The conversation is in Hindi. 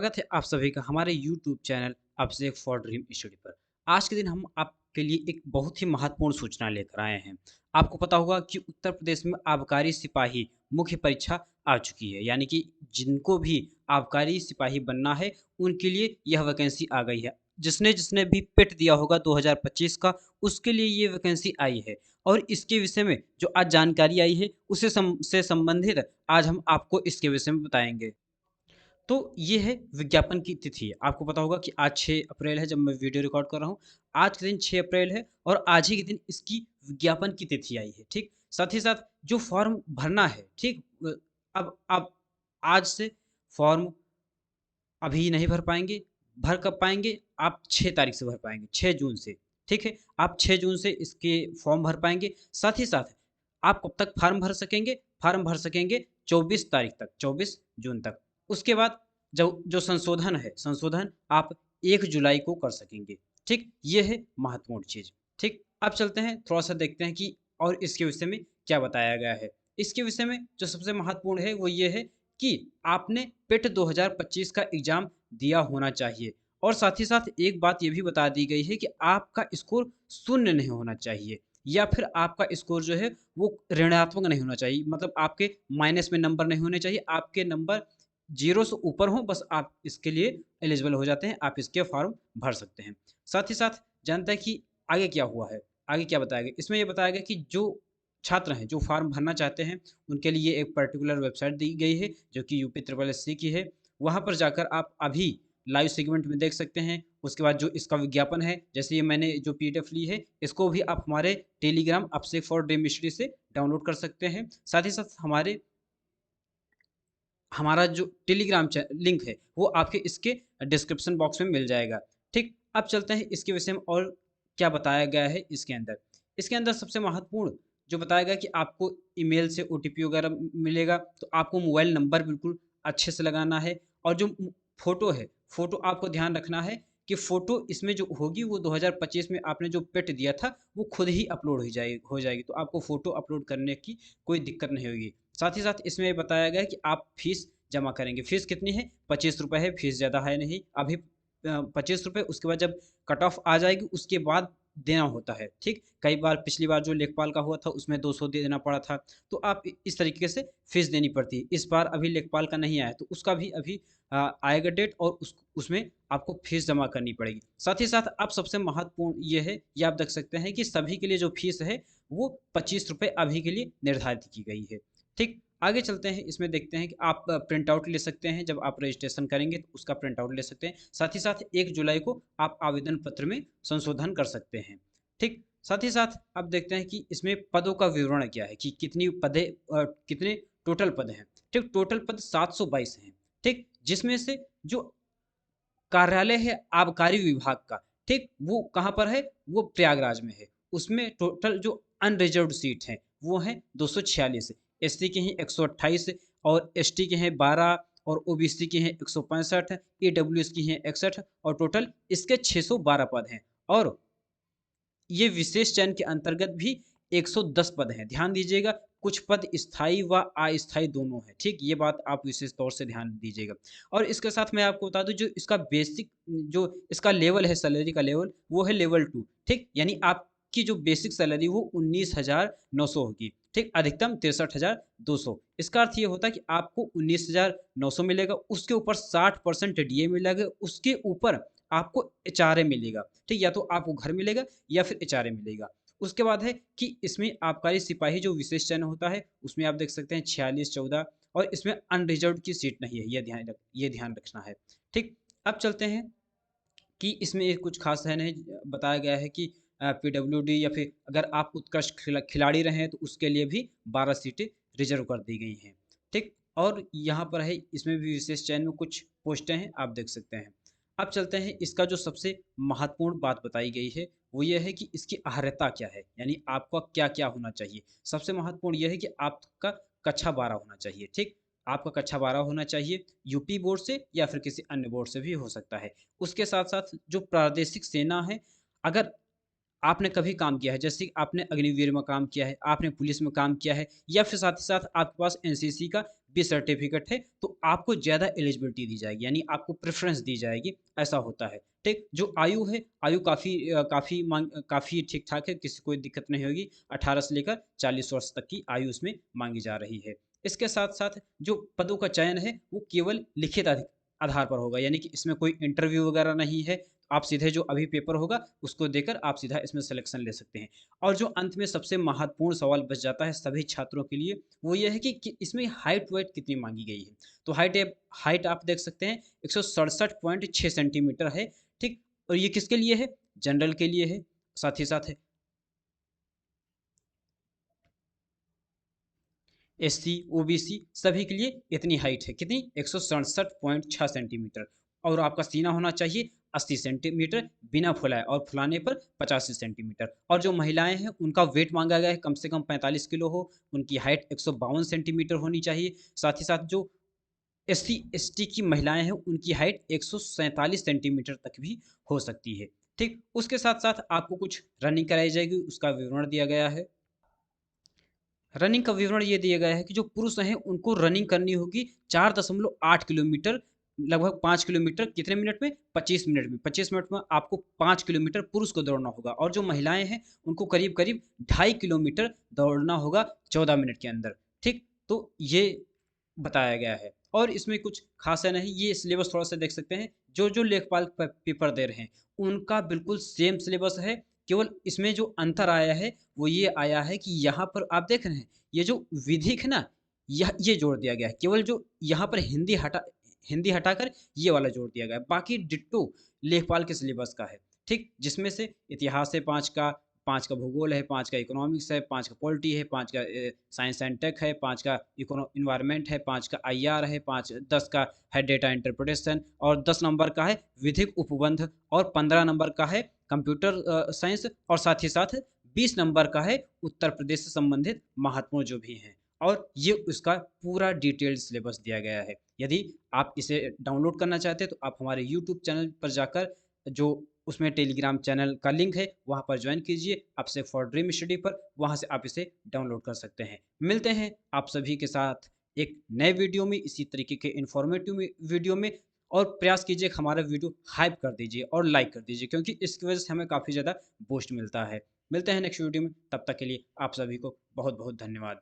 स्वागत है आप सभी का हमारे YouTube channel Abhishek for dream study पर। आज के दिन हम आपके लिए एक बहुत ही महत्वपूर्ण सूचना लेकर आए हैं। आपको पता होगा कि उत्तर प्रदेश में आबकारी सिपाही मुख्य परीक्षा आ चुकी है, यानी कि जिनको भी आबकारी सिपाही बनना है उनके लिए यह वैकेंसी आ गई है। जिसने जिसने भी पेट दिया होगा 2025 का, उसके लिए ये वैकेंसी आई है। और इसके विषय में जो आज जानकारी आई है उसे से संबंधित आज हम आपको इसके विषय में बताएंगे। तो ये है विज्ञापन की तिथि। आपको पता होगा कि आज 6 अप्रैल है जब मैं वीडियो रिकॉर्ड कर रहा हूँ। आज के दिन 6 अप्रैल है और आज ही के दिन इसकी विज्ञापन की तिथि आई है, ठीक? साथ ही साथ जो फॉर्म भरना है, ठीक? अब आज से फॉर्म अभी नहीं भर पाएँगे, भर कब पाएँगे? आप 6 तारीख से भर पाएँगे, 6 जून से, ठीक है? आप 6 जून से इसके फॉर्म भर पाएँगे। साथ ही साथ आप कब तक फॉर्म भर सकेंगे? फॉर्म भर सकेंगे 24 तारीख तक, 24 जून तक। उसके बाद जो जो संशोधन है, संशोधन आप 1 जुलाई को कर सकेंगे, ठीक? ये है महत्वपूर्ण चीज़, ठीक? अब चलते हैं, थोड़ा-सा देखते हैं कि और इसके विषय में क्या बताया गया है। इसके विषय में जो सबसे महत्वपूर्ण है, वो ये है कि आपने पेट 2025 का एग्ज़ाम दिया होना चाहिए और साथ ही साथ एक बात ये भी बता दी गई है कि आपका स्कोर शून्य नहीं होना चाहिए या फिर आपका स्कोर जो है वो ऋणात्मक नहीं होना चाहिए, मतलब आपके माइनस में नंबर नहीं होने चाहिए, आपके नंबर 0 से ऊपर हों, बस आप इसके लिए एलिजिबल हो जाते हैं, आप इसके फॉर्म भर सकते हैं। साथ ही साथ जानते हैं कि आगे क्या हुआ है, आगे क्या बताया गया? इसमें ये बताया गया कि जो छात्र हैं, जो फॉर्म भरना चाहते हैं, उनके लिए एक पर्टिकुलर वेबसाइट दी गई है, जो कि यूपी ट्रिपल एससी की है। वहाँ पर जाकर आप अभी लाइव सेगमेंट में देख सकते हैं। उसके बाद जो इसका विज्ञापन है, जैसे ये मैंने जो पीडीएफ ली है, इसको भी आप हमारे Telegram Abhishek for dream study से डाउनलोड कर सकते हैं। साथ ही साथ हमारा जो टेलीग्राम लिंक है वो आपके इसके डिस्क्रिप्शन बॉक्स में मिल जाएगा, ठीक? अब चलते हैं इसके विषय में और क्या बताया गया है इसके अंदर। इसके अंदर सबसे महत्वपूर्ण जो बताया गया कि आपको ईमेल से ओटीपी वगैरह मिलेगा, तो आपको मोबाइल नंबर बिल्कुल अच्छे से लगाना है और जो फोटो है, फोटो आपको ध्यान रखना है कि फोटो इसमें जो होगी वो 2025 में आपने जो पेट दिया था वो खुद ही अपलोड हो जाएगी, तो आपको फोटो अपलोड करने की कोई दिक्कत नहीं होगी। साथ ही साथ इसमें बताया गया है कि आप फीस जमा करेंगे। फीस कितनी है? ₹25 है, फीस ज़्यादा है नहीं। अभी ₹25, उसके बाद जब कट ऑफ आ जाएगी उसके बाद देना होता है, ठीक? कई बार पिछली बार जो लेखपाल का हुआ था उसमें 200 देना पड़ा था, तो आप इस तरीके से फीस देनी पड़ती है। इस बार अभी लेखपाल का नहीं आया तो उसका भी अभी आएगा डेट और उसमें आपको फीस जमा करनी पड़ेगी। साथ ही साथ अब सबसे महत्वपूर्ण ये है, ये आप देख सकते हैं कि सभी के लिए जो फीस है वो ₹25 अभी के लिए निर्धारित की गई है। ठीक, आगे चलते हैं, इसमें देखते हैं कि आप प्रिंट आउट ले सकते हैं, जब आप रजिस्ट्रेशन करेंगे तो उसका प्रिंट आउट ले सकते हैं। साथ ही साथ 1 जुलाई को आप आवेदन पत्र में संशोधन कर सकते हैं। ठीक, साथ ही साथ अब देखते हैं कि इसमें पदों का विवरण क्या है कि कितने टोटल पद हैं। ठीक, टोटल पद 722 हैं। ठीक, जिसमें से जो कार्यालय है आबकारी विभाग का, ठीक? वो कहाँ पर है? वो प्रयागराज में है। उसमें टोटल जो अनरिजर्व्ड सीट हैं, वो हैं 246, एससी के हैं 128 और एसटी के हैं 12 और ओबीसी के हैं 165, ईडब्ल्यूएस की हैं 61 और टोटल इसके 612 पद हैं। और ये विशेष चयन के अंतर्गत भी 110 पद हैं। ध्यान दीजिएगा, कुछ पद स्थायी व अस्थायी दोनों हैं, ठीक? ये बात आप विशेष तौर से ध्यान दीजिएगा। और इसके साथ मैं आपको बता दूँ, जो इसका बेसिक जो इसका लेवल है, सैलरी का लेवल, वो है लेवल 2, ठीक? यानी आपकी जो बेसिक सैलरी वो 19,900 होगी, ठीक? अधिकतम 63,200। इसका अर्थ ये होता है कि आपको 19,900 मिलेगा, उसके ऊपर 60% डीए मिलेगा, उसके ऊपर आपको एचआरए मिलेगा, ठीक? या तो आपको घर मिलेगा या फिर एचआरए मिलेगा। उसके बाद है कि इसमें आबकारी सिपाही जो विशेष चयन होता है, उसमें आप देख सकते हैं 46-14 और इसमें अनरिजर्व्ड की सीट नहीं है, ये ध्यान रखना है। ठीक, अब चलते हैं कि इसमें एक कुछ खास है नहीं, बताया गया है कि पीडब्ल्यूडी या फिर अगर आप उत्कृष्ट खिलाड़ी रहे हैं तो उसके लिए भी 12 सीटें रिजर्व कर दी गई हैं। ठीक, और यहाँ पर है इसमें भी विशेष चयन में कुछ पोस्टें हैं, आप देख सकते हैं। अब चलते हैं, इसका जो सबसे महत्वपूर्ण बात बताई गई है वो ये है कि इसकी अर्हता क्या है, यानी आपका क्या क्या होना चाहिए। सबसे महत्वपूर्ण यह है कि आपका कक्षा 12 होना चाहिए, ठीक? आपका कक्षा 12 होना चाहिए, यूपी बोर्ड से या फिर किसी अन्य बोर्ड से भी हो सकता है। उसके साथ-साथ जो प्रादेशिक सेना है, अगर आपने कभी काम किया है, जैसे कि आपने अग्निवीर में काम किया है, आपने पुलिस में काम किया है या फिर साथ ही साथ आपके पास एनसीसी का बी सर्टिफिकेट है, तो आपको ज़्यादा एलिजिबिलिटी दी जाएगी, यानी आपको प्रेफ़रेंस दी जाएगी, ऐसा होता है। ठीक? जो आयु है, आयु काफ़ी ठीक-ठाक है, किसी कोई दिक्कत नहीं होगी। 18 से लेकर 40 वर्ष तक की आयु उसमें माँगी जा रही है। इसके साथ-साथ जो पदों का चयन है, वो केवल लिखित आधार पर होगा, यानी कि इसमें कोई इंटरव्यू वगैरह नहीं है। आप सीधे जो अभी पेपर होगा, उसको देकर आप सीधा इसमें सिलेक्शन ले सकते हैं। और जो अंत में सबसे महत्वपूर्ण सवाल बच जाता है सभी छात्रों के लिए, वो ये है कि इसमें हाइट-वाइट कितनी माँगी गई है। तो हाइट आप देख सकते हैं 167.6 सेंटीमीटर है, ठीक? और ये किसके लिए है? जनरल के लिए है, साथ ही साथ एससी, ओबीसी सभी के लिए इतनी हाइट है। कितनी? 167.6 सेंटीमीटर। और आपका सीना होना चाहिए 80 सेंटीमीटर बिना फुलाए और फुलाने पर 85 सेंटीमीटर। और जो महिलाएँ हैं, उनका वेट माँगा गया है कम से कम 45 किलो हो, उनकी हाइट 152 सेंटीमीटर होनी चाहिए। साथ ही साथ जो एससी, एसटी की महिलाएँ हैं, उनकी हाइट 147 सेंटीमीटर तक भी हो सकती है। ठीक? उसके साथ-साथ आपको कुछ रनिंग कराई जाएगी, उसका विवरण दिया गया है। रनिंग का विवरण ये दिया गया है कि जो पुरुष हैं उनको रनिंग करनी होगी 4.8 किलोमीटर, लगभग 5 किलोमीटर कितने मिनट में? 25 मिनट में। 25 मिनट में आपको 5 किलोमीटर पुरुष को दौड़ना होगा और जो महिलाएँ हैं उनको करीब-करीब 2.5 किलोमीटर दौड़ना होगा 14 मिनट के अंदर। ठीक? तो ये बताया गया है और इसमें कुछ ख़ास है नहीं, ये सिलेबस थोड़ा-सा देख सकते हैं। जो लेखपाल पेपर दे रहे हैं, उनका बिल्कुल सेम सिलेबस है, केवल इसमें जो अंतर आया है, वो ये आया है कि यहाँ पर आप देख रहे हैं, ये जो विधिक है ना, यह ये जोड़ दिया गया है। केवल जो यहाँ पर हिंदी हटाकर ये वाला जोड़ दिया गया है। बाकी डिट्टो लेखपाल के सिलेबस का है, ठीक? जिसमें से इतिहास है 5 का, 5 का भूगोल है, 5 का इकोनॉमिक्स है, 5 का पॉलिटी है, 5 का साइंस एंड टेक है, 5 का एनवायरनमेंट है, 5 का आईआर है, 10 का है डेटा इंटरप्रिटेशन और 10 नंबर का है विधिक उपबंध और 15 नंबर का है कंप्यूटर साइंस और साथ ही साथ 20 नंबर का है उत्तर प्रदेश से संबंधित महत्वपूर्ण जो भी हैं। और ये उसका पूरा डिटेल्ड सिलेबस दिया गया है। यदि आप इसे डाउनलोड करना चाहते हैं तो आप हमारे यूट्यूब चैनल पर जाकर जो उसमें टेलीग्राम चैनल का लिंक है, वहाँ पर जॉइन कीजिए, आपसे फॉर ड्रीम स्टडी पर, वहाँ से आप इसे डाउनलोड कर सकते हैं। मिलते हैं आप सभी के साथ एक नए वीडियो में, इसी तरीके के इन्फॉर्मेटिव वीडियो में और प्रयास कीजिए कि हमारा वीडियो हाइप कर दीजिए और लाइक कर दीजिए क्योंकि इसकी वजह से हमें काफ़ी ज़्यादा बूस्ट मिलता है। मिलते हैं नेक्स्ट वीडियो में, तब तक के लिए आप सभी को बहुत-बहुत धन्यवाद।